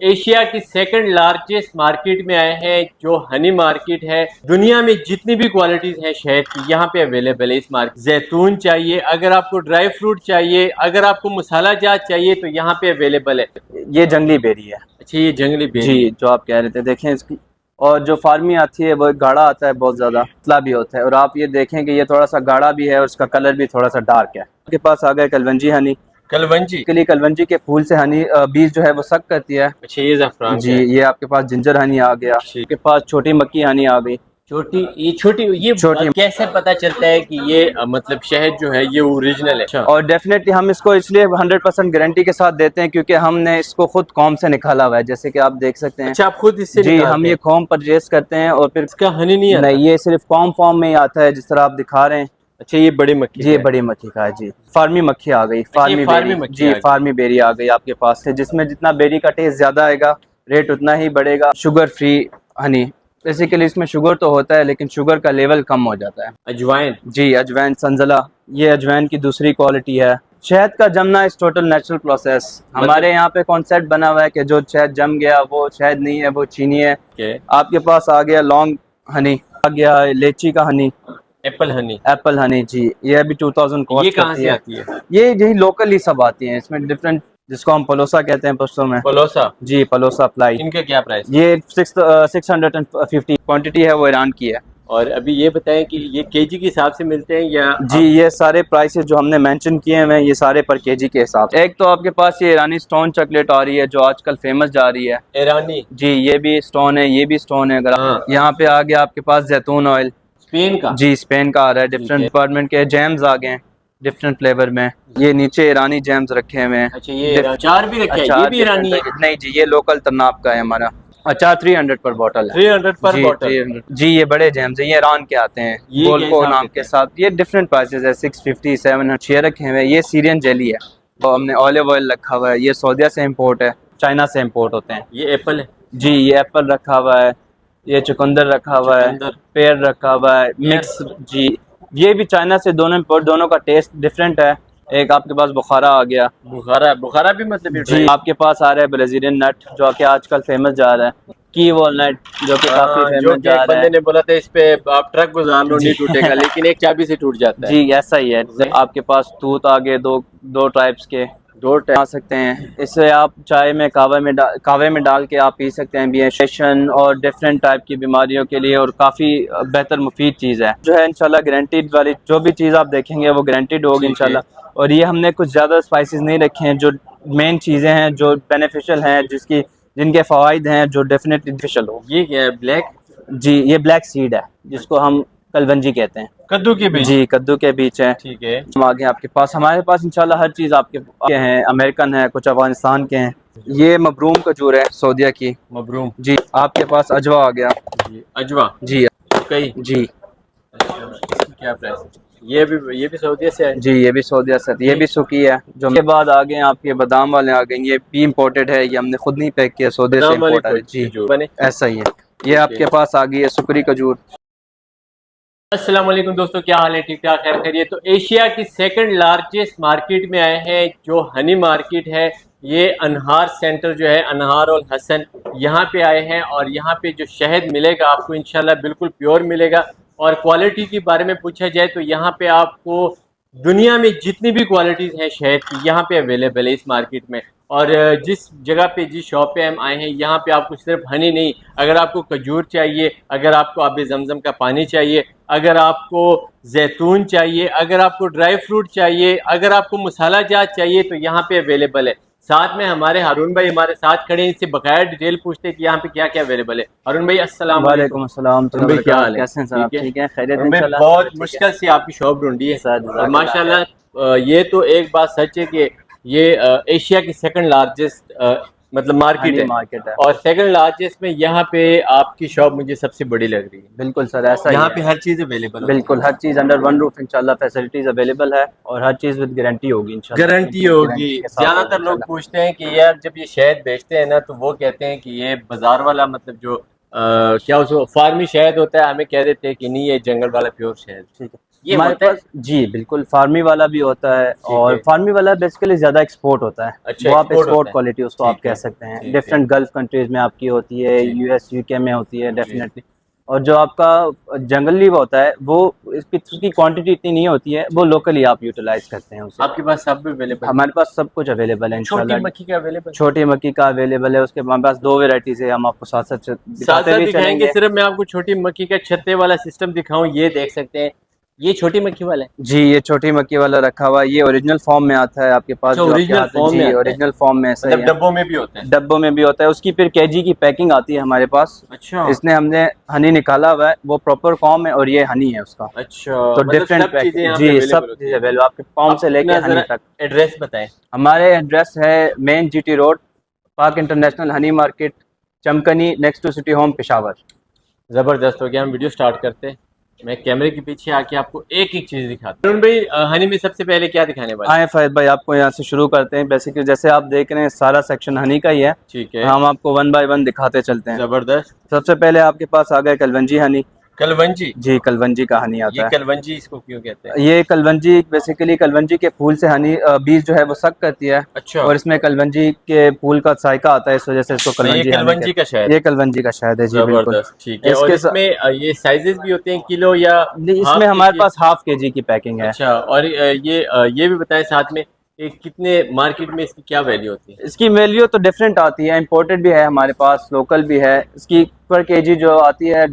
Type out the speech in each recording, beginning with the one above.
Asia की second largest market में आए हैं, जो हनी मार्केट है। दुनिया में जितनी भी क्वालिटीज हैं शहद की यहाँ पे अवेलेबल है। इस मार्केट जैतून चाहिए, अगर आपको ड्राई फ्रूट चाहिए, अगर आपको मसाला जात चाहिए तो यहाँ पे अवेलेबल है। ये जंगली बेरी है। अच्छा, ये जंगली बेरी जी, है। जो आप कह रहे थे, देखें इसकी। और जो फार्मी आती है वो गाढ़ा आता है, बहुत ज़्यादा पतला भी होता है। और आप ये देखें कि ये थोड़ा सा गाढ़ा भी है और उसका कलर भी थोड़ा सा डार्क है। आपके पास आ गए कलवंजी हनी। कलवंजी के लिए कलवंजी के फूल से हनी बीज जो है वो सक करती है। अच्छा, ये ज़फ़रान जी, का है। ये आपके पास जिंजर हनी आ गया। आपके पास छोटी मक्की हनी आ गई। छोटी ये छोटी। कैसे पता चलता है कि ये मतलब शहद जो है ये ओरिजिनल है? अच्छा। और डेफिनेटली हम इसको इसलिए 100% गारंटी के साथ देते हैं क्योंकि हमने इसको खुद कॉम से निकाला हुआ है, जैसे कि आप देख सकते हैं। अच्छा, आप खुद इससे जी, निकालते हम ये हैं? कॉम परचेज करते हैं और फिर इसका हनी नहीं आता? नहीं, ये सिर्फ कॉम फॉर्म में ही आता है जिस तरह आप दिखा रहे हैं। अच्छा, ये बड़ी मक्खी जी, ये है। बड़ी मक्खी का है। जी, फार्मी मक्खी आ गई, फार्मी फार्मी बेरी। मक्खी जी, आ गई। फार्मी बेरी आ गई आपके पास है, जिसमें जितना बेरी का टेस्ट ज्यादा आएगा रेट उतना ही बढ़ेगा। शुगर फ्री हनी, बेसिकली इसमें शुगर तो होता है लेकिन शुगर का लेवल कम हो जाता है। अजवाइन। जी, अजवैन संजला, ये अजवैन की दूसरी क्वालिटी है। शहद का जमना इस टोटल नेचुरल प्रोसेस। हमारे यहाँ पे कॉन्सेप्ट बना हुआ है कि जो शहद जम गया वो शहद नहीं है, वो चीनी है। आपके पास आ गया लॉन्ग हनी, आ गया इलायची का हनी, एप्पल हनी। एप्पल हनी। जी, ये अभी 2000 कॉस्ट ये कहाँ करती से है। आती है? ये यही लोकल ही सब आती हैं, इसमें डिफरेंट, जिसको हम पलोसा कहते हैं पश्तो में। पलोसा। जी, पलोसा अप्लाई। इनका क्या प्राइस? ये 650 क्वांटिटी है, वो ईरान की है। और अभी ये बताएं कि ये केजी के हिसाब से मिलते हैं या जी, ये सारे प्राइसेस जो हमने मेंशन किए हैं ये सारे पर केजी के हिसाब से। एक तो आपके पास ये ईरानी स्टोन चॉकलेट आ रही है जो आजकल फेमस जा रही है। ईरानी? जी, ये भी स्टोन है, ये भी स्टोन है। अगर हाँ। यहाँ पे आ गया आपके पास जैतून ऑयल, स्पेन का? जी, स्पेन का आ रहा है। डिफरेंट डिपार्टमेंट के जैम्स आ गए हैं डिफरेंट फ्लेवर में। ये नीचे ईरानी जैम्स रखे हुए हैं। अच्छा, ये अचार भी रखे हैं? ये भी ईरानी है? नहीं जी, ये लोकल तनाब का है हमारा अचार। 300 पर बॉटल है। 300 पर जी, बॉटल? 300। जी, ये बड़े जैम्स है, ये ईरान के आते हैं, ये गोल्को नाम के साथ। ये डिफरेंट प्राइसेस है, 650 700 छः रखे हुए हैं। ये सीरियन जेली है, तो हमने ऑलिव ऑयल रखा हुआ है। ये सऊदीया से इम्पोर्ट है, चाइना से इम्पोर्ट होते हैं। ये एप्पल है? जी, ये एप्पल रखा हुआ है, ये चुकंदर रखा हुआ है, पेड़ रखा हुआ है, मिक्स। जी, ये भी चाइना से, दोनों इम्पोर्ट, दोनों का टेस्ट डिफरेंट है। एक आपके पास बुखारा आ गया। बुखारा भी मतलब ये जी, आपके पास आ रहा है ब्राजीलियन नट जो कि आजकल फेमस जा रहा है। की वॉलनट जो कि काफी फेमस जा रहा है। बंदे ने बोला था इस पे आप ट्रक गुजार लो नहीं टूटेगा, लेकिन एक चाबी से टूट जाता है। जी, ऐसा ही है। आपके पास तूत आ गए, दो टाइप्स के, दो आ सकते हैं। इससे आप चाय में कावे में डाल के आप पी सकते हैं। डिहाइड्रेशन और डिफरेंट टाइप की बीमारियों के लिए और काफ़ी बेहतर मुफीद चीज़ है जो है। इंशाल्लाह गारंटीड वाली जो भी चीज़ आप देखेंगे वो गारंटीड होगी इंशाल्लाह। और ये हमने कुछ ज़्यादा स्पाइसेस नहीं रखे हैं, जो मेन चीज़ें हैं जो बेनिफिशियल हैं, जिनके फ़वाइद हैं, जो डेफिनेटली बेनिफिशियल हो। ये क्या है? ब्लैक? जी, ये ब्लैक सीड है जिसको हम कलवंजी कहते हैं। कद्दू के बीज? जी, कद्दू के बीज है। ठीक है। हम आगे आपके पास, हमारे पास इंशाल्लाह हर चीज़ आपके हैं। अमेरिकन है, कुछ अफगानिस्तान के हैं। ये मबरूम खजूर है, सऊदीया की। मबरूम? जी, आपके पास अजवा आ गया। जी, अजवा? जी, कई? जी। इसकी क्या प्राइस है? ये भी सऊदीया से है? जी, ये भी सऊदीया से, ये भी सुकी है। जो के बाद आ गए आपके बादाम वाले आ गए, ये भी इम्पोर्टेड है, ये हमने खुद नहीं पैक किया, सऊदीया से इम्पोर्ट है। जी, ऐसा ही है। ये आपके पास आ गई है सुकरी खजूर। अस्सलाम वालेकुम दोस्तों, क्या हाल है? ठीक ठाक, खैर खैरियत। तो एशिया की सेकंड लार्जेस्ट मार्केट में आए हैं, जो हनी मार्केट है। ये अनहार सेंटर जो है, अनहार और हसन, यहाँ पे आए हैं। और यहाँ पे जो शहद मिलेगा आपको इंशाल्लाह बिल्कुल प्योर मिलेगा। और क्वालिटी के बारे में पूछा जाए तो यहाँ पे आपको दुनिया में जितनी भी क्वालिटीज़ हैं शहद की यहाँ पे अवेलेबल है इस मार्केट में। और जिस जगह पे, जिस शॉप पे हम आए हैं, यहाँ पे आपको सिर्फ हनी नहीं, अगर आपको खजूर चाहिए, अगर आपको आबे जमजम का पानी चाहिए, अगर आपको जैतून चाहिए, अगर आपको ड्राई फ्रूट चाहिए, अगर आपको मसाला जात चाहिए तो यहाँ पे अवेलेबल है। साथ में हमारे हारून भाई हमारे साथ खड़े हैं, इनसे बकाया डिटेल पूछते हैं कि यहाँ पे क्या क्या अवेलेबल है। हारून भाई अस्सलाम वालेकुम। अस्सलाम। क्या हाल है? कैसे हैं सर? ठीक है, खैरियत मैं इंशाल्लाह। बहुत मुश्किल से आपकी शॉप ढूंढी है और माशाल्लाह ये तो एक बात सच है कि ये एशिया की सेकंड लार्जेस्ट मतलब मार्केट है। और सेकंड लार्जेस्ट में यहाँ पे आपकी शॉप मुझे सबसे बड़ी लग रही है। बिल्कुल सर, ऐसा ही यहाँ है। पे हर चीज़ अवेलेबल? बिल्कुल, हर चीज़ अंडर वन रूफ इंशाल्लाह फैसिलिटीज अवेलेबल है और हर चीज़ विद गारंटी होगी इंशाल्लाह। गारंटी होगी। ज्यादातर लोग पूछते हैं कि यार जब ये शहद बेचते हैं ना तो वो कहते हैं कि ये बाजार वाला मतलब जो क्या उसको फार्मी शहद होता है, हमें कह देते हैं कि नहीं ये जंगल वाला प्योर शहद। ठीक है, ये हमारे होता है? पास जी बिल्कुल फार्मी वाला भी होता है, और है। फार्मी वाला बेसिकली ज़्यादा एक्सपोर्ट होता है। अच्छा, वो आप एक्सपोर्ट एक्सपोर्ट होता है। क्वालिटी उसको आप ठीक कह है, सकते हैं। ठीक है। डिफरेंट गल्फ कंट्रीज़ में आपकी होती है, जी, यूएस यूके में होती है जी। डेफिनेटली। और जो आपका जंगली वो होता है वो उसकी क्वांटिटी इतनी नहीं होती है, वो लोकली आप यूटिलाइज करते हैं उसे। आपके पास सब अवेलेबल है? हमारे पास सब कुछ अवेलेबल है छोटी इंशाल्लाह। मक्खी का अवेलेबल? छोटी मक्की का अवेलेबल है, उसके हमारे पास दो वेराइटीज़ है, हम आपको साथ साथ साथ दिखाते साथ भी दिखाएंगे, चलेंगे। सिर्फ मैं आपको छोटी मक्खी का छत्ते वाला सिस्टम दिखाऊं, ये देख सकते हैं, ये छोटी मक्खी वाला है। जी ये छोटी मक्की वाला रखा हुआ है, ये ओरिजिनल फॉर्म में आता है आपके पास, अच्छा, जो आपके ओरिजिनल हाथ है फॉर्म में जी आता है, ओरिजिनल फॉर्म में ऐसा ही मतलब है। डब्बों में भी होता है? डब्बों में भी होता है, उसकी फिर केजी की पैकिंग आती है हमारे पास। अच्छा, इसने हमने हनी निकाला हुआ है, वो प्रॉपर फॉर्म है और ये हनी है उसका। अच्छा, तो मतलब डिफरेंट सब चीजें पैकिंग यहाँ पे जी, अवेलेबल सब होती चीज़ है। अवेलेबल आपके फॉर्म आप से लेके अपना हनी जरा तक। एड्रेस बताएं। हमारे एड्रेस है main GT road, Pak international honey market, Chamkani, next to city home, Peshawar. जबरदस्त हो गया, हम वीडियो स्टार्ट करते हैं। मैं कैमरे के पीछे आके आपको एक एक चीज दिखाता हूँ। अरुण भाई, हनी में सबसे पहले क्या दिखाने वाले? आए फैद भाई, आपको यहाँ से शुरू करते हैं। बेसिकली जैसे आप देख रहे हैं सारा सेक्शन हनी का ही है, ठीक तो है, हम आपको वन बाय वन दिखाते चलते हैं। जबरदस्त। सबसे पहले आपके पास आ गया कलवंजी हनी। कलवंजी? जी कलवंजी का हनी ये आता है। कलवंजी इसको क्यों कहते हैं? ये कलवंजी बेसिकली कलवंजी के फूल से हनी बीज जो है वो सक करती है, अच्छा, और इसमें कलवंजी के फूल का जायका आता है, इस वजह से इसको ये कलवंजी हनी कलवंजी का कहते शहद हैं। है। ये कलवंजी का शहद है जी बिल्कुल। जबरदस्त, ठीक है। और इसके इसमें ये साइजेस भी होते हैं, किलो या इसमें हाफ हमारे केजी? पास हाफ केजी की पैकिंग है। अच्छा, और ये भी बताएं साथ में कि कितने मार्केट में इसकी क्या वैल्यू होती है? इसकी वैल्यू तो डिफरेंट आती है, इंपोर्टेड भी है हमारे पास, लोकल भी है। इसकी पर केजी जो आती है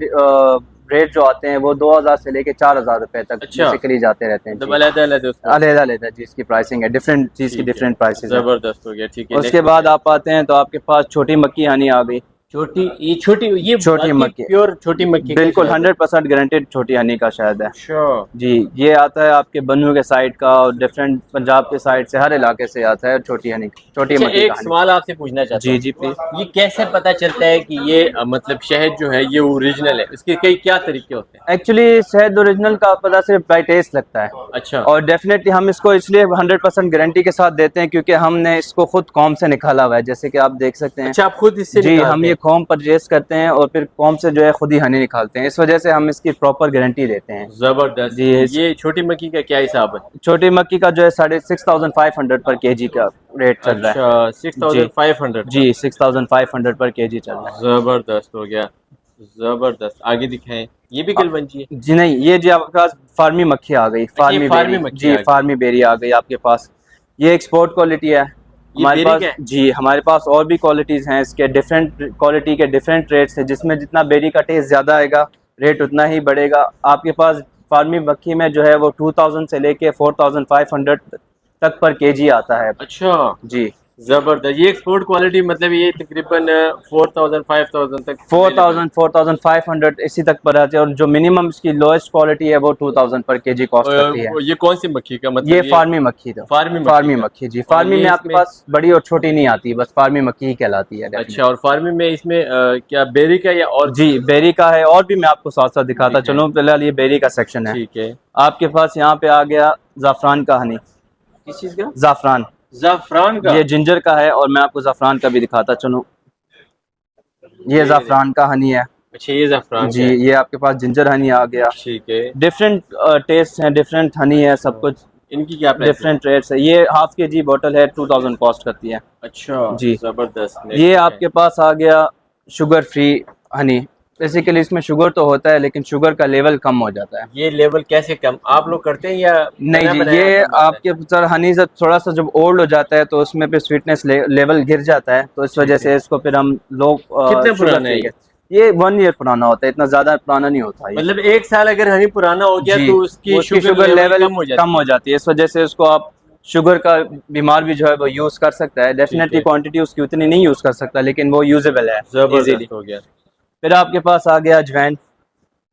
रेट जो आते हैं वो 2000 से लेके 4000 रुपए तक अच्छा, बेसिकली जाते रहते हैं मतलब जी। अलग अलग उसमें? अलग अलग है जी, इसकी प्राइसिंग है, डिफरेंट चीज़ की ठीक है, डिफरेंट प्राइसेस है। जबरदस्त हो गया, ठीक है। उसके नेक्स्ट बाद बताएं। आप आते हैं तो आपके पास छोटी मक्की हनी आ गई। छोटी, ये छोटी, ये छोटी बाकी मक्की प्योर छोटी मक्की का बिल्कुल शहद है? 100% गारंटेड छोटी हनी का शहद है अच्छा, जी। ये आता है आपके बन्नू के साइड का, और डिफरेंट पंजाब के साइड से, हर इलाके से आता है छोटी हनी, छोटी अच्छा, मक्की का एक हनी। सवाल आपसे पूछना चाहता जी हूँ। जी प्लीज। ये कैसे पता चलता है कि ये मतलब शहद जो है ये ओरिजिनल है? इसके कई क्या तरीके होते हैं? एक्चुअली शहद ओरिजिनल का पता सिर्फ बाई टेस्ट लगता है, अच्छा, और डेफिनेटली हम इसको इसलिए 100% गारंटी के साथ देते हैं क्योंकि हमने इसको खुद कॉम से निकाला हुआ है, जैसे कि आप देख सकते हैं। अच्छा, आप खुद इससे जी हम निकालते ये हैं? कॉम परचेज करते हैं और फिर कॉम से जो है खुद ही हनी निकालते हैं, इस वजह से हम इसकी प्रॉपर गारंटी देते हैं जबरदस्त। जी। ये छोटी मक्की का क्या हिसाब है? छोटी मक्की का जो है 6500 पर केजी का रेट चल रहा अच्छा, है जी। 6500 का? जी 6500 पर केजी चल रहा है। जबरदस्त हो गया, जबरदस्त। आगे दिखाएं, ये भी कलवंजी है? जी नहीं, ये जी आपके पास फार्मी मक्खी आ गई, अच्छा, ये फार्मी फार्मी बेरी मक्खी जी, आ गई। फार्मी बेरी आ गई आपके पास। ये एक्सपोर्ट क्वालिटी है ये हमारे बेरी पास का है? जी। हमारे पास और भी क्वालिटीज़ हैं इसके, डिफरेंट क्वालिटी के डिफरेंट रेट्स हैं, जिसमें जितना बेरी का टेस्ट ज़्यादा आएगा रेट उतना ही बढ़ेगा। आपके पास फार्मी मक्खी में जो है वो 2000 से लेके 4500 तक पर केजी आता है अच्छा, जी। जबरदस्त। ये एक्सपोर्ट क्वालिटी, मतलब ये तकरीबन 4000 5000 तक अवेलेबल है? 4000 4500 इसी तक पर आती है, और जो मिनिमम इसकी लोएस्ट क्वालिटी है वो 2000 पर केजी कॉस्ट करती है। ये कौन सी मक्खी का, ये मतलब ये फार्मी मक्खी तो फार्मी मक्खी फार्मी का? मक्खी जी। और फार्मी ये में आपके इसमें, पास बड़ी और छोटी नहीं आती, बस फार्मी मक्खी ही कहलाती है अच्छा, डेफिनेटली। और फार्मी में इसमें क्या बेरी का या और जी बेरी का है, और भी मैं आपको साथ साथ दिखाता दिखाएं? चलूँ। फिलहाल ये बेरी का सेक्शन है। ठीक है। आपके पास यहाँ पे आ गया ज़ाफ़रान का हनी। किस चीज का? ज़ाफ़रान, ज़ाफ़रान का? ये जिंजर का है, और मैं आपको ज़ाफ़रान का भी दिखाता चलूँ। ये ज़ाफ़रान का हनी है अच्छा, ये ज़ाफ़रान जी। का है। ये आपके पास जिंजर हनी आ गया। ठीक है। डिफरेंट टेस्ट हैं, डिफरेंट हनी है, सब कुछ इनकी क्या प्राइस है? डिफरेंट रेट्स है। ये हाफ के जी बॉटल है, 2000 कॉस्ट करती है अच्छा, जी। जबरदस्त। ये आपके पास आ गया शुगर फ्री हनी। बेसिकली इसमें शुगर तो होता है, लेकिन शुगर का लेवल कम हो जाता है। ये लेवल कैसे कम आप लोग करते हैं या नहीं बना जी, बनाया ये आपका माल है? आपके सर हनी से थोड़ा सा जब ओल्ड हो जाता है तो उसमें फिर स्वीटनेस लेवल गिर जाता है, तो इस वजह ठीक है। से इसको फिर हम लोग कितना शुगर पुराना है फ्री ये? ये 1 ईयर पुराना होता है, इतना ज्यादा पुराना नहीं होता ये मतलब एक साल अगर हनी पुराना हो गया जी। तो उसकी शुगर लेवल कम हो जाती कम हो जाती है, इस वजह से उसको आप शुगर का बीमार भी जो है वो यूज कर सकता है। डेफिनेटली है। क्वांटिटी उसकी उतनी नहीं यूज कर सकता, लेकिन वो यूजेबल है इजीली। जबरदस्त हो गया। फिर आपके पास आ गया अजवाइन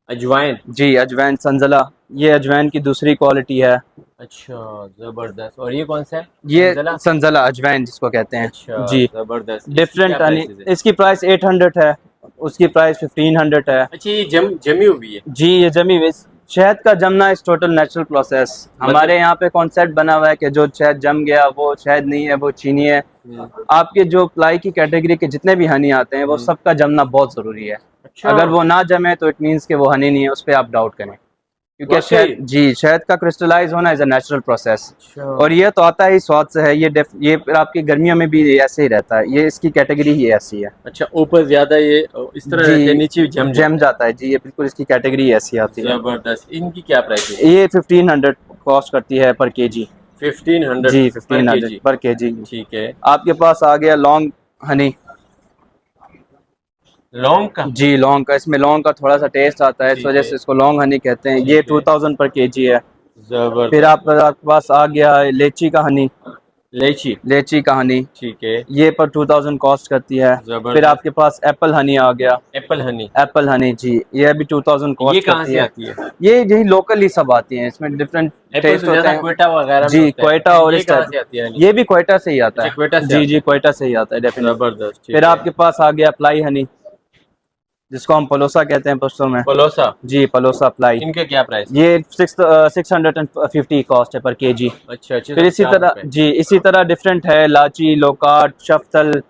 अजवाइन? जी, अजवाइन संजला। ये अजवाइन की दूसरी क्वालिटी है। अच्छा, जबरदस्त। और ये कौन सा है? ये संजला? संजला अजवाइन जिसको कहते हैं अच्छा, जी। जबरदस्त। डिफरेंट हनी, इसकी प्राइस 800 है, उसकी प्राइस 1500 है अच्छा, ये जमी हुई है? जी। ये जमी हुई शहद का जमना इस टोटल नेचुरल प्रोसेस। हमारे यहाँ पे कॉन्सेप्ट बना हुआ है कि जो शहद जम गया वो शहद नहीं है, वो चीनी है। आपके जो प्लाई की कैटेगरी के जितने भी हनी आते हैं वो सबका जमना बहुत ज़रूरी है। अच्छा, अगर वो ना जमे तो इट मीन्स कि वो हनी नहीं है, उस पर आप डाउट करें। क्योंकि वाकई? शहद, जी, शहद का क्रिस्टलाइज होना इज अ नेचुरल प्रोसेस। अच्छा। और ये तो आता ही स्वाद से है, ये फिर आपकी गर्मियों में भी ऐसे ही रहता है, ये इसकी कैटेगरी ही ऐसी है। अच्छा, ऊपर ज्यादा ये इस तरह रहते हैं, जी, नीचे जम जम जाता जाता है जी, ये बिल्कुल इसकी कैटेगरी ऐसी है। आती है। जबरदस्त। इनकी क्या प्राइस है? ये 1500 कॉस्ट करती है पर केजी। 1500 जी, पर 1500 केजी। पर केजी। ठीक है। आपके पास आ गया लॉन्ग हनी। लौंग का? जी, लौंग का, इसमें लौंग का थोड़ा सा टेस्ट आता है, इस ठीक वजह है। से इसको लौंग हनी कहते हैं। ये ठीक है। 2000 पर केजी है। फिर जबरदस्त। आपके पास आ गया इलायची का हनी। इलायची। इलायची का हनी, ठीक है। ये पर 2000 कॉस्ट करती है। फिर जबरदस्त। आपके पास एप्पल हनी आ गया। एप्पल हनी। एप्पल हनी जी, ये भी 2000 ये कॉस्ट कहाँ करती से है। आती है? ये यही लोकल ही सब आती हैं, इसमें डिफरेंट एप्पल टेस्ट तो होते ज्यादा हैं। क्वेटा वगैरह में जी, होता है, क्वेटा फिर और ये इस कहाँ टाइप। से आती है हनी? ये भी क्वेटा से ही आता अच्छा, है। क्वेटा से जी आती जी, है। क्वेटा से ही आता है डेफिनेटली। जबरदस्त। फिर ठीक है। आपके पास आ गया प्लाई हनी, जिसको हम पलोसा कहते हैं पश्तो में। पलोसा। जी, पलोसा प्लाई। इनका क्या प्राइस है? ये 650 कॉस्ट है पर केजी। अच्छा, फिर इसी तरह650 रुपए। जी, इसी तरह डिफरेंट है, लाची, लोकाट, शफ्तल,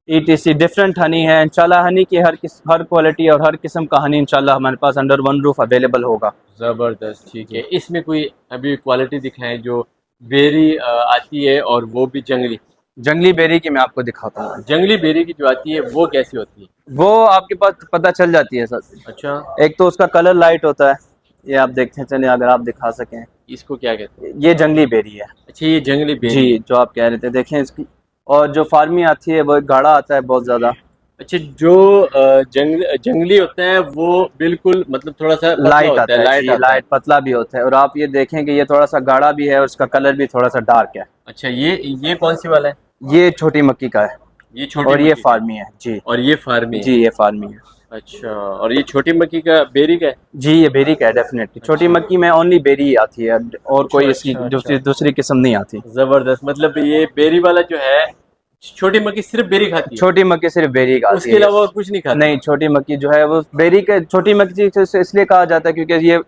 ETC, डिफरेंट हनी है। इंशाल्लाह हनी की हर क्वालिटी और हर किस्म का हनी इंशाल्लाह हमारे पास अंडर वन रूफ अवेलेबल होगा। जबरदस्त। ठीक है। जी, इसमें कोई अभी क्वालिटी दिखाएं जो बेरी आती है और वो भी जंगली। जंगली बेरी की मैं आपको दिखाता हूँ। जंगली बेरी की जो आती है वो कैसी होती है? वो आपके पास पता चल जाती है सर। अच्छा। एक तो उसका कलर लाइट होता है, ये आप देखते चले, अगर आप दिखा सकें। इसको क्या कहते हैं? ये जंगली बेरी है। अच्छा, ये जंगली जी, बेरी है। जो आप कह रहे थे, देखें इसकी। और जो फार्मी आती है वो एक गाढ़ा आता है बहुत ज्यादा। अच्छा, जो जंगली होता है वो बिल्कुल मतलब थोड़ा सा पतला लाइट होता आता है, है लाइट जी, आता है। लाइट पतला भी होता है, और आप ये देखें कि ये थोड़ा सा गाढ़ा भी है और उसका कलर भी थोड़ा सा डार्क है। अच्छा, ये कौन सी वाला है? ये छोटी मक्की का है। ये छोटी और ये मक्की का है। फार्मी है जी। और ये फार्मी है। जी, ये फार्मी है। अच्छा, और ये छोटी मक्की का बेरी का है? जी, ये बेरी का है डेफिनेटली। छोटी अच्छा मक्की में ओनली बेरी ही आती है, और अच्छा कोई इसकी अच्छा दूसरी अच्छा। दूसरी किस्म नहीं आती। जबरदस्त। मतलब ये बेरी वाला जो है, छोटी मक्की सिर्फ बेरी खाती है, छोटी मक्की सिर्फ बेरी का आती उसके है, अलावा yes। और कुछ नहीं खाती? नहीं, छोटी मक्की जो है वो बेरी के, छोटी मक्की से इसलिए कहा जाता है क्योंकि ये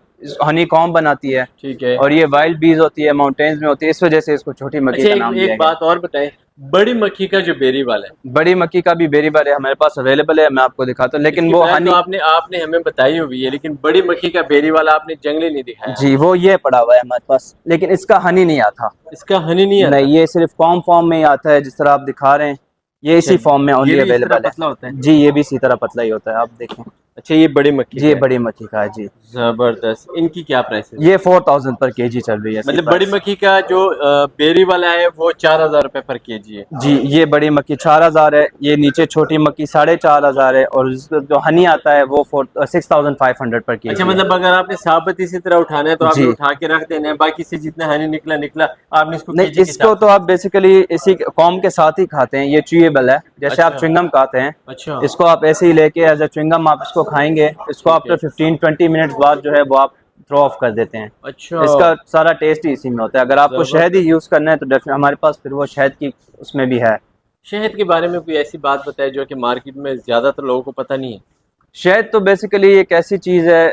हनी कॉम्ब बनाती है, ठीक है। और ये वाइल्ड बीज होती है, माउंटेन्स में होती है, इस वजह से इसको छोटी मक्की अच्छा, का एक नाम एक दिया गया है। बात और बताएं, बड़ी मक्खी का जो बेरी वाला है, बड़ी मक्की का भी बेरी बारे हमारे पास अवेलेबल है, मैं आपको दिखाता हूँ, लेकिन इसकी वो प्राइस तो हनी। आपने आपने हमें बताई हुई है, लेकिन बड़ी मक्खी का बेरी वाला आपने जंगली नहीं दिखाया जी, हमें। वो ये पड़ा हुआ है हमारे पास, लेकिन इसका हनी नहीं आता। इसका हनी नहीं आता? नहीं, ये सिर्फ कॉम फॉर्म में ही आता है, जिस तरह आप दिखा रहे हैं, ये अच्छा, इसी फॉर्म में ये ओनली भी इस तरह अवेलेबल पतला होता है है? जी। ये भी इसी तरह पतला ही होता है, आप देखें। अच्छा, ये बड़ी मक्खी जी, का ये है। बड़ी मक्खी का है जी। जबरदस्त। इनकी क्या प्राइस है? ये 4000 पर केजी चल रही है इसकी मतलब बड़ी प्राइस। मक्खी का जो बेरी वाला है वो 4000 रुपए पर केजी है। जी, ये बड़ी मक्खी 4000 है, ये नीचे छोटी मक्खी 4500 है, और जो हनी आता है वो 6500 पर अच्छा, केजी है। मतलब अगर आपने साबुत इसी तरह उठाना है तो आपने जी, उठा के रख देना है, बाकी से जितना हनी निकला निकला, आपने इसको नहीं, केजी के इसको हिसाब तो से। आप बेसिकली इसी कॉम के साथ ही खाते हैं, ये च्यूएबल है, जैसे आप अच्छा च्युइंगम खाते हैं। अच्छा। इसको आप ऐसे ही लेके एज अ च्युइंगम आप इसको खाएंगे, इसको ठीक आफ्टर है। 15-20 मिनट्स बाद जो है वो आप थ्रो ऑफ कर देते हैं। अच्छा। इसका सारा टेस्ट ही इसी में होता है। अगर आपको शहद ही जबरदस्त। यूज़ करना है तो डेफिनेटली हमारे पास फिर वो शहद की उसमें भी है। शहद के बारे में कोई ऐसी बात बताए जो कि मार्केट में ज्यादातर लोगों को पता नहीं है? शहद तो बेसिकली एक ऐसी चीज़ है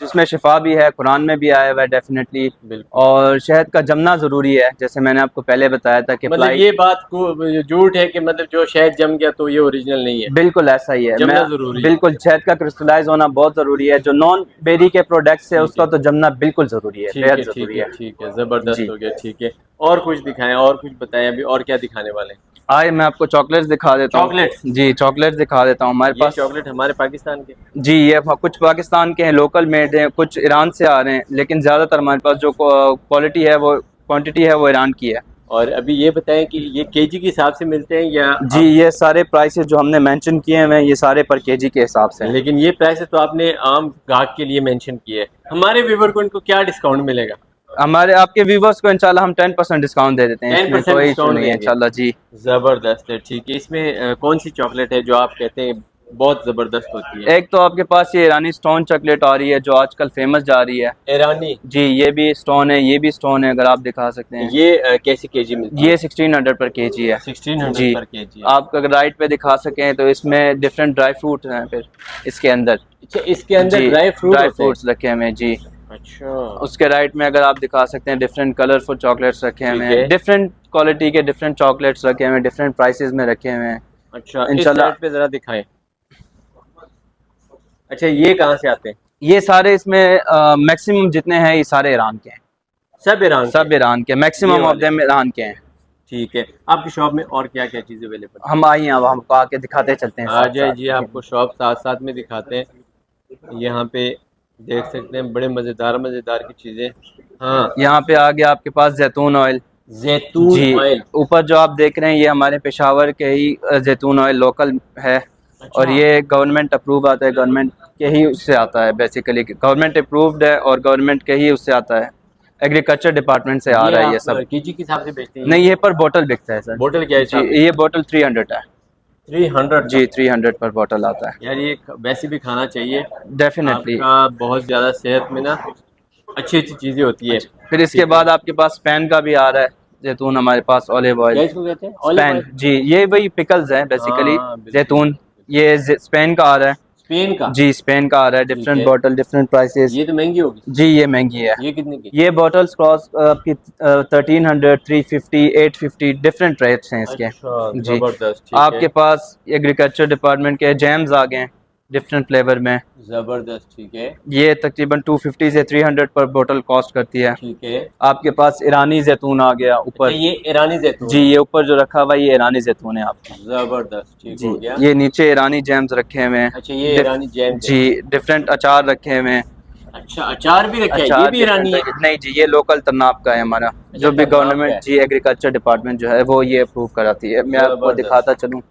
जिसमें शिफा भी है, कुरान में भी आया हुआ है डेफिनेटली। बिल्कुल। और शहद का जमना ज़रूरी है, जैसे मैंने आपको पहले बताया था कि मतलब ये बात को झूठ है कि मतलब जो शहद जम गया तो ये ओरिजिनल नहीं है? बिल्कुल ऐसा ही है। जमना मैं जरूरी है। बिल्कुल, शहद का क्रिस्टलाइज होना बहुत ज़रूरी है। जो नॉन बेरी के प्रोडक्ट्स है ठीक उसका है। तो जमना बिल्कुल ज़रूरी है, ठीक बेहद है। ठीक ज़रूरी है। है। ठीक है। जबरदस्त जी, हो गया। ठीक है। और कुछ दिखाएं, और कुछ बताएं, अभी और क्या दिखाने वाले हैं? आए मैं आपको चॉकलेट्स दिखा देता चॉकलेट्स? हूँ। जी, चॉकलेट्स दिखा देता हूँ हमारे ये पास। चॉकलेट हमारे पाकिस्तान के? जी, ये कुछ पाकिस्तान के हैं, लोकल मेड हैं, कुछ ईरान से आ रहे हैं, लेकिन ज़्यादातर हमारे पास जो क्वालिटी है वो क्वांटिटी है वो ईरान की है। और अभी ये बताएं कि ये केजी के हिसाब से मिलते हैं या जी, ये सारे प्राइसेस जो हमने मेंशन किए हैं ये सारे पर केजी के हिसाब से हैं। लेकिन ये प्राइस तो आपने आम ग्राहक के लिए मेंशन किए है, हमारे व्यूवर को इनको क्या डिस्काउंट मिलेगा? हमारे आपके व्यूवर्स को इंशाल्लाह हम 10% डिस्काउंट दे देते हैं, इसमें 10% कोई इशू डिस्काउंट नहीं है देंगे? इंशाल्लाह जी। जबरदस्त है। ठीक है। इसमें कौन सी चॉकलेट है जो आप कहते हैं बहुत जबरदस्त होती है? एक तो आपके पास ये ईरानी स्टोन चॉकलेट आ रही है जो आजकल फेमस जा रही है। ईरानी? जी, ये भी स्टोन है, ये भी स्टोन है, अगर आप दिखा सकते हैं। ये कैसी केजी मिलती ये है? 1600 पर केजी है। 1600 जी, पर केजी है। आप अगर राइट पे दिखा सकें तो इसमें डिफरेंट ड्राई फ्रूट हैं फिर इसके अंदर। अच्छा, इसके अंदर जी, ड्राई फ्रूट ड्राई होते हैं? फ्रूट्स रखे हुए हैं जी। अच्छा। उसके राइट में अगर आप दिखा सकते हैं डिफरेंट कलरफुल चॉकलेट्स रखे हुए ठीक हैं, है। डिफरेंट क्वालिटी के डिफरेंट चॉकलेट्स रखे हुए हैं, डिफरेंट प्राइसेस में रखे हुए हैं अच्छा, इस इंशाल्लाह। साइड पे जरा दिखाएं। अच्छा, ये कहाँ से आते हैं? ये सारे इसमें मैक्सिमम जितने हैं ये सारे ईरान के हैं, सब ईरान सब ईरान के, मैक्सिमम ऑफ देम ईरान के हैं। ठीक है। आपकी शॉप में और क्या क्या चीज़ें अवेलेबल है? हम आइए, अब हमको आके दिखाते चलते हैं आ साथ जाए साथ। जी, आपको शॉप साथ साथ में दिखाते हैं। यहाँ पे देख सकते हैं बड़े मज़ेदार की चीज़ें। हाँ, यहाँ पे आ गया आपके पास जैतून ऑयल। जैतून जी, ऑयल। ऊपर जो आप देख रहे हैं ये हमारे पेशावर के ही जैतून ऑयल लोकल है। अच्छा। और ये गवर्नमेंट अप्रूव आता है, गवर्नमेंट के ही उससे आता है, बेसिकली गवर्नमेंट अप्रूव्ड है और गवर्नमेंट के ही उससे आता है, एग्रीकल्चर डिपार्टमेंट से आ रहा है ये सब। केजी के हिसाब से बेचते हैं? नहीं, ये पर बोतल बिकता है सर। बोतल क्या जी, हिसाब? ये बोतल 300 है। 300? जी, 300 पर बोतल आता है। यार ये वैसे भी खाना चाहिए, डेफिनेटली। आपका बहुत ज़्यादा सेहत में ना अच्छी चीज़ें होती है। फिर इसके बाद आपके पास स्पेन का भी आ रहा है जैतून हमारे पास, ऑलिव ऑयल। क्या इसको कहते हैं? Olive Spain, oil? जी, ये वही पिकल्स है बेसिकली। हाँ, बिल्कुल। जैतून ये स्पेन का आ रहा है। स्पेन का? जी, स्पेन का आ रहा है। ठीक डिफरेंट है। Bottle, different prices. ये तो महंगी होगी। जी, ये महंगी है। ये कितने की? ये बॉटल्स क्रॉस आपकी 1300, 350, 850 डिफरेंट रेट्स हैं इसके। अच्छा, जी, जबरदस्त। ठीक आपके है, पास एग्रीकल्चर डिपार्टमेंट के जैम्स आ गए हैं डिफरेंट फ्लेवर में। जबरदस्त। ठीक है, ये तकरीबन 250 से 300 पर बोतल कॉस्ट करती है। ठीक है। आपके पास ईरानी जैतून आ गया ऊपर। अच्छा, ये ईरानी जैतून? जी, ये ऊपर जो रखा हुआ है ये ईरानी जैतून है आपका। जबरदस्त, ठीक जी, हो गया। ये नीचे ईरानी जैम्स रखे हुए हैं। अच्छा, ये ईरानी जैम है। जी, डिफरेंट अचार रखे हुए हैं। अच्छा, अचार भी रखे हैं? अचार ये भी ईरानी है? नहीं जी, ये लोकल तन्नाब का है हमारा, जो भी तन्नाब का गवर्नमेंट, है। जी, एग्रीकल्चर डिपार्टमेंट जो है वो ये अप्रूव कराती है। मैं आपको जबरदस्त। दिखाता चलूँ।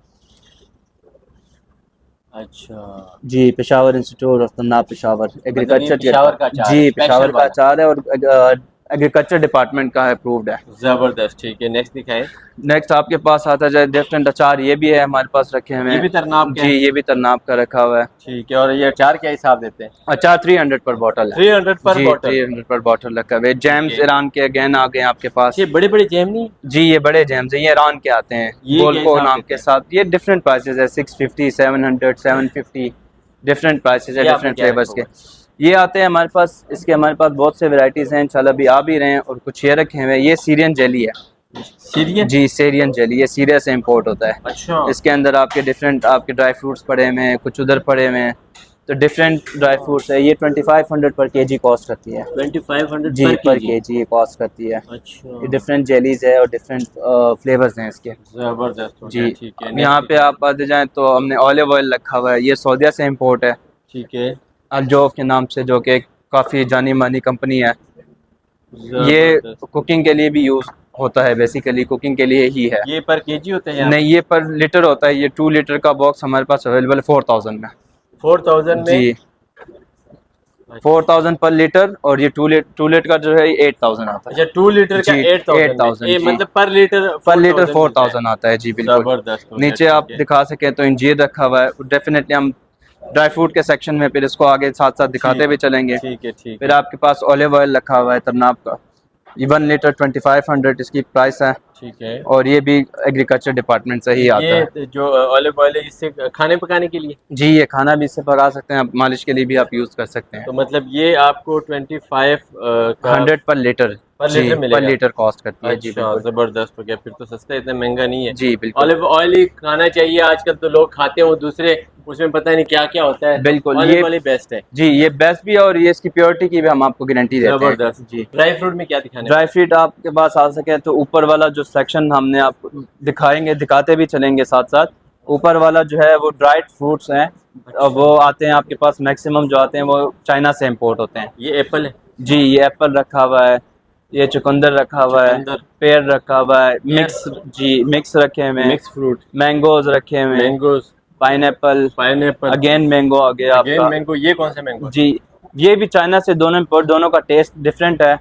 अच्छा, जी, पेशावर इंस्टीट्यूट ऑफ तन्नाब पेशावर, एग्रीकल्चर पेशावर का अचार है, जी, स्पेशल पेशावर का वाला। अचार है और एग्रीकल्चर डिपार्टमेंट का अप्रूव्ड है। जबरदस्त। ठीक है, नेक्स्ट दिखाएं। नेक्स्ट आपके पास आता जाए डिफरेंट अचार, ये भी है हमारे पास रखे हुए ये हैं। भी तरनाब का जी, है? ये भी तन्नाब का रखा हुआ है। ठीक है, और ये अचार क्या हिसाब देते हैं? अचार 300 पर बॉटल है। 300 पर जी, बॉटल? 300 पर बॉटल रखा हुआ है। जैम्स है। ईरान के अगेन आ गए आपके पास। ये बड़े बड़े जैम नहीं? जी, ये बड़े जैम्स हैं, ये ईरान के आते हैं, ये क्या गोलको हिसाब नाम देते के हैं? साथ। ये डिफरेंट प्राइसेस है, 650, 700, 750 डिफरेंट प्राइसेस है ये आपने डिफरेंट क्या फ्लेवर्स रखा के। ये आते हैं हमारे पास, इसके हमारे पास बहुत से वैरायटीज़ हैं, इंशाल्लाह अभी आ भी रहे हैं। और कुछ ये रखे हुए हैं, ये सीरियन जेली है। सीरियन? जी, सीरियन जेली, ये सीरिया से इम्पोर्ट होता है। अच्छा। इसके अंदर आपके डिफरेंट आपके ड्राई फ्रूट्स पड़े हुए हैं, कुछ उधर पड़े हुए हैं, तो डिफरेंट ड्राई फ्रूट्स है। ये 2500 पर केजी कॉस्ट करती है। 2500 जी, पर केजी? केजी ये कॉस्ट करती है। अच्छा, ये डिफरेंट जेलीज है और डिफरेंट फ्लेवर्स हैं इसके। जबरदस्त हो जी, गया। ठीक है, यहाँ पे आप आते जाएं तो हमने ऑलिव ऑयल रखा हुआ है, ये सऊदीया से इम्पोर्ट है, ठीक है। अलजोफ के नाम से, जो कि काफ़ी जानी मानी कंपनी है। ये जबरदस्त। कुकिंग के लिए भी यूज़ होता है, बेसिकली कुकिंग के लिए ही है। ये पर केजी होते हैं यहाँ? नहीं, ये पर लीटर होता है। ये 2 लीटर का बॉक्स हमारे पास अवेलेबल है 4000 में। 4000 में? जी, 4000 पर लीटर। और ये 2 लीटर का जो है 8000 आता है। अच्छा, 2 लीटर का जी, 8000 जी। मतलब पर लीटर? पर लीटर 4000 आता है। जी, बिल्कुल। जबरदस्त हो गया। नीचे आप ठीक है। दिखा सकें तो इंजीर रखा हुआ है। डेफिनेटली हम ड्राई फ्रूट के सेक्शन में फिर इसको आगे साथ साथ दिखाते हुए चलेंगे। ठीक है, ठीक फिर है, आपके पास ऑलिव ऑयल रखा हुआ है तरनाब का, 1 लीटर 2500 इसकी प्राइस है। ठीक है। और ये भी एग्रीकल्चर डिपार्टमेंट से ही आता है। ये जो ऑलिव ऑयल है, इससे खाने पकाने के लिए? जी, ये खाना भी इससे पका सकते हैं आप, मालिश के लिए भी आप यूज़ कर सकते हैं। तो मतलब ये आपको 25 का 100 पर लीटर, पर जी, लीटर मिलेगा? पर लीटर कॉस्ट करती है। जी, अच्छा, बिल्कुल। जबरदस्त हो गया। फिर तो सस्ता, इतना महंगा नहीं है। जी, बिल्कुल। ऑलिव ऑयल ही खाना चाहिए आजकल, तो लोग खाते हैं वो दूसरे, उसमें पता नहीं क्या क्या होता है। बिल्कुल, ऑलिव ऑयल ही बेस्ट है। जी, ये बेस्ट भी है और ये इसकी प्योरिटी की भी हम आपको गारंटी देते हैं। जबरदस्त। जी, ड्राई फ्रूट में क्या दिखाने? ड्राई फ्रूट आपके पास आ सके तो ऊपर वाला जो सेक्शन हमने आपको दिखाते भी चलेंगे साथ साथ। ऊपर वाला जो है वो ड्राइड फ्रूट्स हैं, वो आते हैं आपके पास, मैक्सिमम जो आते हैं वो चाइना से इम्पोर्ट होते हैं। ये एप्पल है? जी, ये एप्पल रखा हुआ है, ये चुकंदर रखा हुआ है, चुकंदर। पेड़ रखा हुआ है, मिक्स रखे हुए हैं, मिक्स फ्रूट, मैंगोज रखे हुए हैं, mangoes, pineapple, pineapple, again mango आ गया अगेन आपका। मैंगो। ये कौन सा मैंगो? जी, ये भी चाइना से, दोनों इम्पोर्ट, दोनों का टेस्ट डिफरेंट है।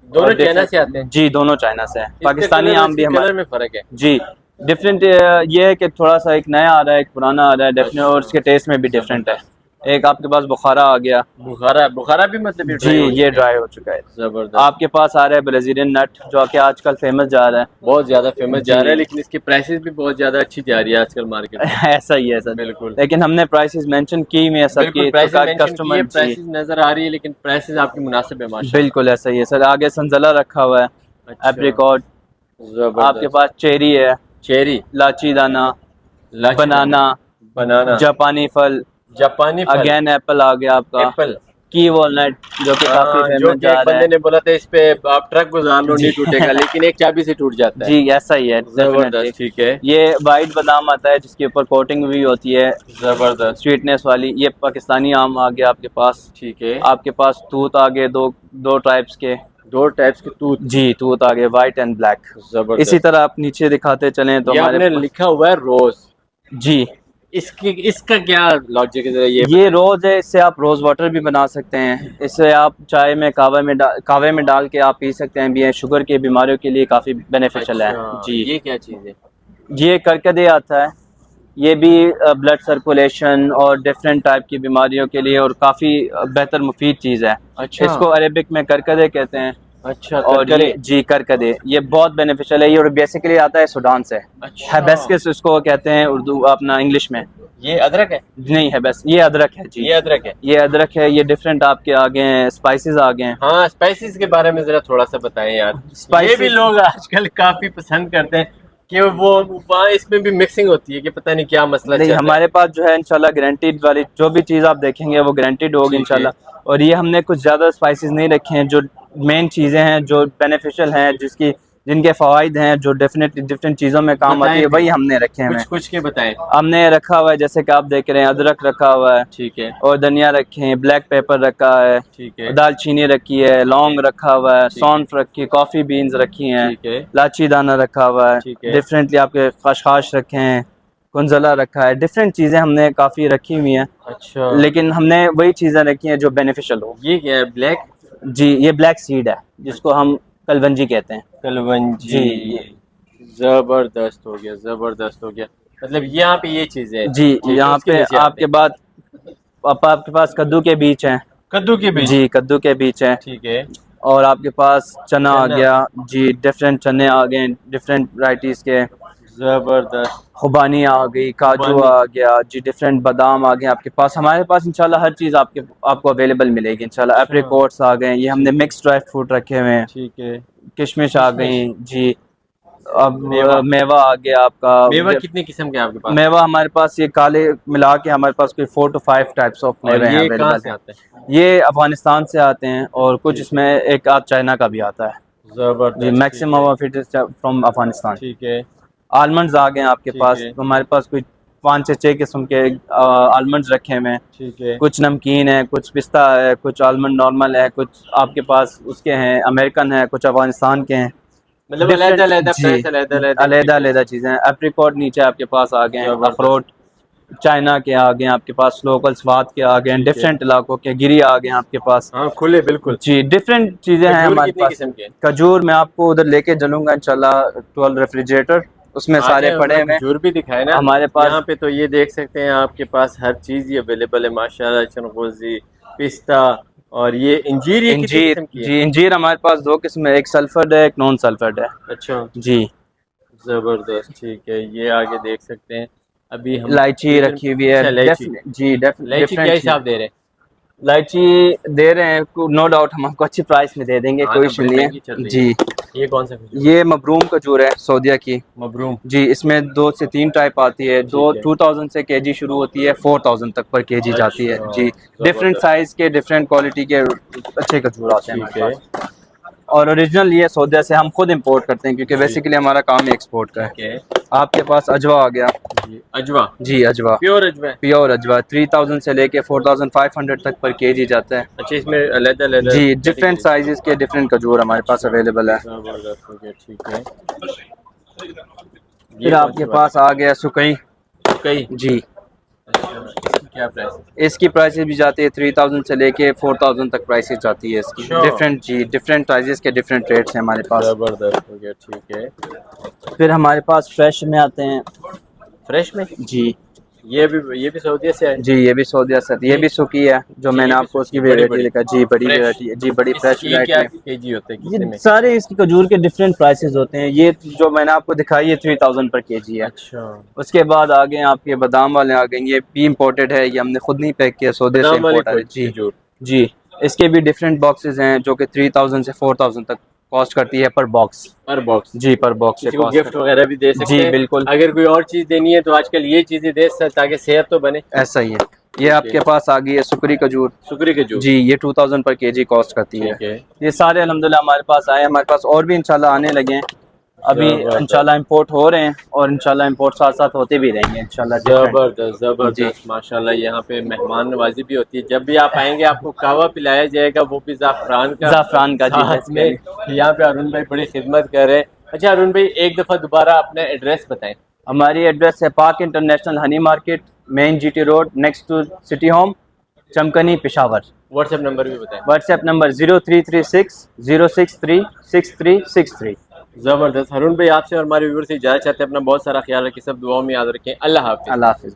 दोनों और चाइना से आते हैं? जी, दोनों चाइना से हैं। पाकिस्तानी आम भी हमारे। कलर में फर्क है? जी, डिफरेंट ये है कि थोड़ा सा एक नया आ रहा है, एक पुराना आ रहा है, डेफिनेट, और उसके टेस्ट में भी डिफरेंट है। एक आपके पास बुखारा आ गया। बुखारा भी मतलब ये जी, dry हो ये चुका है? ड्राई हो चुका है। जबरदस्त। आपके पास आ रहा है ब्राजीलियन नट, जो कि आजकल फेमस जा रहा है, बहुत ज्यादा फेमस जा रहा है, जी। लेकिन इसकी प्राइसेस भी बहुत ज्यादा अच्छी जा रही है आजकल मार्केट में। ऐसा ही है सर, बिल्कुल, लेकिन हमने प्राइसेस मेंशन की हुई है सबकी, प्राइसेस मेंशन कस्टमर। किए, प्राइसेस नजर आ रही है, लेकिन प्राइसेस आपकी मुनासिब है माशाल्लाह। बिल्कुल ऐसा ही है सर। आगे संजला रखा हुआ है, अच्छा, एप्रिकॉट, जबरदस्त। आपके पास चेरी है, चेरी, लाची दाना, लाची, बनाना, बनाना, जापानी फल, जापानी फल, अगेन एप्पल आ गया आपका। एप्पल। की वॉलनट जो कि काफी जो फेमस कि जा एक रहा बंदे है। ने बोला था इस पे आप ट्रक गुजार लो नहीं टूटेगा, लेकिन एक चाबी से टूट जाता है। जी ऐसा ही है, डेफिनेटली। जबरदस्त, ठीक है। ये वाइट बादाम आता है जिसके ऊपर कोटिंग भी होती है जबरदस्त, स्वीटनेस वाली। ये पाकिस्तानी आम आ गया आपके पास। ठीक है। आपके पास तूत आ गए, दो दो टाइप्स के। दो टाइप्स के तूत। जी तूत आ गए, वाइट एंड ब्लैक। इसी जबरदस्त। तरह आप नीचे दिखाते चलें तो ये हमारे आपने लिखा हुआ है रोज, जी इसकी इसका क्या लॉजिक है, जरा ये ये रोज है। इससे आप रोज वाटर भी बना सकते हैं। इससे आप चाय में कावे में डाल के आप पी सकते हैं भी। शुगर की बीमारियों के लिए काफ़ी बेनिफिशियल है। अच्छा, जी ये क्या चीज़ है? ये करकदे आता है। ये भी ब्लड सर्कुलेशन और डिफरेंट टाइप की बीमारियों के लिए और काफ़ी बेहतर मुफीद चीज़ है। अच्छा। इसको अरेबिक में करकदे कहते हैं। अच्छा, और करकरे। ये जी करकदे ये बहुत बेनिफिशियल है। ये और बेसिकली आता है सूडान से। अच्छा। हैबिस्कस इसको कहते हैं उर्दू अपना इंग्लिश में। ये अदरक है? नहीं है, बस ये अदरक है जी। ये अदरक है। ये अदरक है। ये डिफरेंट आपके आगे हैं, स्पाइसेस आ गए हैं। हाँ, स्पाइसेस के बारे में जरा थोड़ा सा बताएं यार। Spices- ये भी लोग आजकल काफी पसंद करते हैं कि वो वहाँ इसमें भी मिक्सिंग होती है कि पता नहीं क्या मसला चल नहीं, रहा है। हमारे पास जो है इंशाल्लाह गारंटीड वाली जो भी चीज़ आप देखेंगे वो गारंटीड होगी ठीक है। इंशाल्लाह। और ये हमने कुछ ज़्यादा स्पाइसेस नहीं रखे हैं। जो मेन चीज़ें हैं जो बेनिफिशियल हैं, जिनके फ़वाइद हैं, जो डेफिनेटली डिफरेंट चीज़ों में काम आती है, बताएं वही हमने रखे हैं। कुछ कुछ के बताएं। हमने रखा हुआ है जैसे कि आप देख रहे हैं, अदरक रखा हुआ है ठीक है, और धनिया रखे हैं, ब्लैक पेपर रखा है, ठीक है, दालचीनी रखी है, लौंग रखा हुआ है, ठीक। सौंफ रखी है, कॉफ़ी बीन्स रखी हैं, ठीक है, लाची दाना रखा हुआ है, ठीक है। डिफरेंटली आपके खशखाश रखे हैं, कुंजला रखा है। डिफरेंट चीज़ें हमने काफ़ी रखी हुई हैं, अच्छा। लेकिन हमने वही चीज़ें रखी हैं जो बेनिफिशियल हो। ये क्या है? ब्लैक जी ये ब्लैक सीड है जिसको हम कलवंजी कहते हैं। कलवंजी। जी जबरदस्त हो गया, जबरदस्त हो गया। मतलब यहाँ पे ये चीजें हैं। जी ठीक है, यहाँ उसके पे नीचे आते आपके हैं। बाद आपके पास कद्दू के बीज हैं। कद्दू के बीज। जी कद्दू के बीज हैं। ठीक है। और आपके पास चना आ चना। गया। जी डिफरेंट चने आ गए, डिफरेंट वैरायटीज़ के। जबरदस्त। खुबानी आ गई, काजू खुबानी। आ गया जी, डिफरेंट बादाम आ गए आपके पास। हमारे पास इंशाल्लाह हर चीज़ आपको अवेलेबल मिलेगी इंशाल्लाह। अच्छा। एप्रिकॉट्स आ गए, ये हमने मिक्स ड्राई फ्रूट रखे हुए हैं। ठीक है। किशमिश आ गई जी। अब मेवा। मेवा आ गया आपका। मेवा कितने किस्म के आपके पास? मेवा हमारे पास ये काले मिला के हमारे पास कोई 4 to 5 टाइप्स ऑफ और मेवे हैं ये कहाँ अवेलेबल से हैं। आता है? ये अफगानिस्तान से आते हैं और कुछ ठीक। इसमें एक आध चाइना का भी आता है। जी जबरदस्त। Maximum of it is from Afghanistan. ठीक है, आलमंड्स आ गए हैं आपके ठीक पास। है, हमारे पास कोई 5 से 6 किस्म के आलमंड्स रखे हुए हैं। ठीक है। कुछ नमकीन है, कुछ पिस्ता है, कुछ आलमंड नॉर्मल है, कुछ आपके पास उसके हैं अमेरिकन है, कुछ अफगानिस्तान के हैं। मतलब Different- अलग-अलग जी प्राइस, अलग-अलग अलग चीज़ें हैं। एप्रिकॉट नीचे आपके पास आ गए हैं, जबरदस्त। अखरोट चाइना के आ गए हैं आपके पास, लोकल स्वाद के आ गए हैं, ठीक है। डिफरेंट इलाकों के गिरी आ गए हैं आपके पास। हाँ, खुले बिल्कुल। जी डिफरेंट चीज़ें हैं खजूर हमारे कितनी पास। किस्म के हैं? खजूर मैं आपको उधर लेके चलूंगा इंशाल्लाह, 12 रेफ्रिजरेटर उसमें आ सारे जाए, पड़े हमें हुए हैं खजूर भी दिखाए ना हमारे पास। यहाँ पे। तो ये देख सकते हैं आपके पास हर चीज़ ही अवेलेबल है माशाल्लाह। चनगोज़ी, पिस्ता और ये इंजीर, ये कितनी इंजीर किस्म की है? जी, इंजीर हमारे पास 2 किस्म है, एक सल्फर्ड है, एक नॉन सल्फर्ड है। अच्छा, जी ज़बरदस्त, ठीक है। ये आगे देख सकते हैं। अभी हम इलायची रखी हुई है। अच्छा, इलायची। जी इलायची क्या डिफरेंट हिसाब दे रहे हैं? इलायची दे रहे हैं, नो डाउट हम आपको अच्छी प्राइस में दे देंगे, हाँ कोई ना, इशू बड़ी नहीं महंगी चल है। रही है। जी ये कौन सा खजूर? ये मबरूम खजूर है, सऊदीया की। मबरूम। जी इसमें 2 से 3 टाइप आती है। ठीक है। 2000 से केजी शुरू होती है, 4000 तक पर केजी जाती है। अच्छा, जी डिफरेंट जबरदस्त। साइज के, डिफरेंट क्वालिटी के अच्छे खजूर आते हैं ठीक हमारे है, पास। और ओरिजिनल ये सऊदीया से हम खुद इंपोर्ट करते हैं क्योंकि जी। बेसिकली हमारा काम ही एक्सपोर्ट का ठीक है। है। आपके पास अजवा आ गया। जी, अजवा। जी अजवा प्योर अजवा है? प्योर अजवा 3000 से लेके 4500 तक पर केजी जाता है। अच्छा, इसमें अलग-अलग जी डिफरेंट कैटेगरी। साइजेस के डिफरेंट खजूर हमारे पास अवेलेबल है। जबरदस्त हो गया, ठीक है। ये फिर आपके पास आ गया सुकई। कई। जी अच्छा, इसकी क्या प्राइस है? इसकी प्राइसेस भी जाती है 3000 से लेके 4000 तक प्राइसेस जाती है इसकी। अच्छा। डिफरेंट जी डिफरेंट प्राइजेस के डिफरेंट रेट्स हैं हमारे पास। जबरदस्त हो गया, ठीक है। फिर हमारे पास फ्रेश में आते हैं। फ्रेश में? जी ये भी सऊदीया से है? जी ये भी सऊदीया से, ये भी सुकी है जो जी, मैंने ये भी आपको उसकी सूखी, बड़ी वेरायटी बड़ी। दिखा। जी बड़ी फ्रेश। वेरायटी है जी, बड़ी फ्रेश ये वेरायटी क्या है। केजी होता है, कितने ये में? सारे इसकी खजूर के डिफरेंट प्राइसेस होते हैं। ये जो मैंने आपको दिखाई है 3000 पर केजी है। अच्छा, उसके बाद आ गए आपके बादाम वाले आ गए, ये भी इम्पोर्टेड है, ये हमने खुद नहीं पैक किया, सौदे से बादाम वाली इम्पोर्ट आ रही है। जी खजूर। जी इसके भी डिफरेंट बॉक्सेस हैं जो कि 3000 से 4000 तक कॉस्ट करती है पर बॉक्स। पर बॉक्स। जी पर बॉक्स से किसी को कॉस्ट गिफ्ट वगैरह भी दे सकते जी हैं। बिल्कुल अगर कोई और चीज़ देनी है तो आजकल ये चीज़ें दे सकते ताकि सेहत तो बने। ऐसा ही है। ये आपके पास आ गई है सुकरी खजूर। शुक्रिया के जो जी ये 2000 पर केजी कॉस्ट करती है। ठीक है। ये सारे अल्हम्दुलिल्लाह हमारे पास आए हैं, हमारे पास और भी इंशाल्लाह आने लगे हैं। अभी जबरदस्त। इंशाल्लाह इंपोर्ट हो रहे हैं और इंशाल्लाह इंपोर्ट साथ साथ होते भी रहेंगे इंशाल्लाह। जबरदस्त जी। जबरदस्त माशाल्लाह। यहाँ पे मेहमान नवाजी भी होती है, जब भी आप आएंगे आपको कहवा पिलाया जाएगा, वो भी ज़ाफ़रान का। ज़ाफ़रान का, जी, साथ में यहाँ पे अरुण भाई बड़ी खिदमत कर रहे हैं। अच्छा अरुण भाई एक दफ़ा दोबारा अपना एड्रेस बताएं। हमारी एड्रेस है Pak international honey market, main GT road, next to city home, Chamkani, Peshawar. WhatsApp number भी बताएं। WhatsApp number 0336 063 6363। ज़बरदस्त। अरुण भाई आपसे और हमारे व्यूअर्स से इजाज़त चाहते हैं। अपना बहुत सारा ख्याल रखें, सब दुआओं में याद रखें। अल्लाह हाफ़िज़। अल्लाह हाफिज़।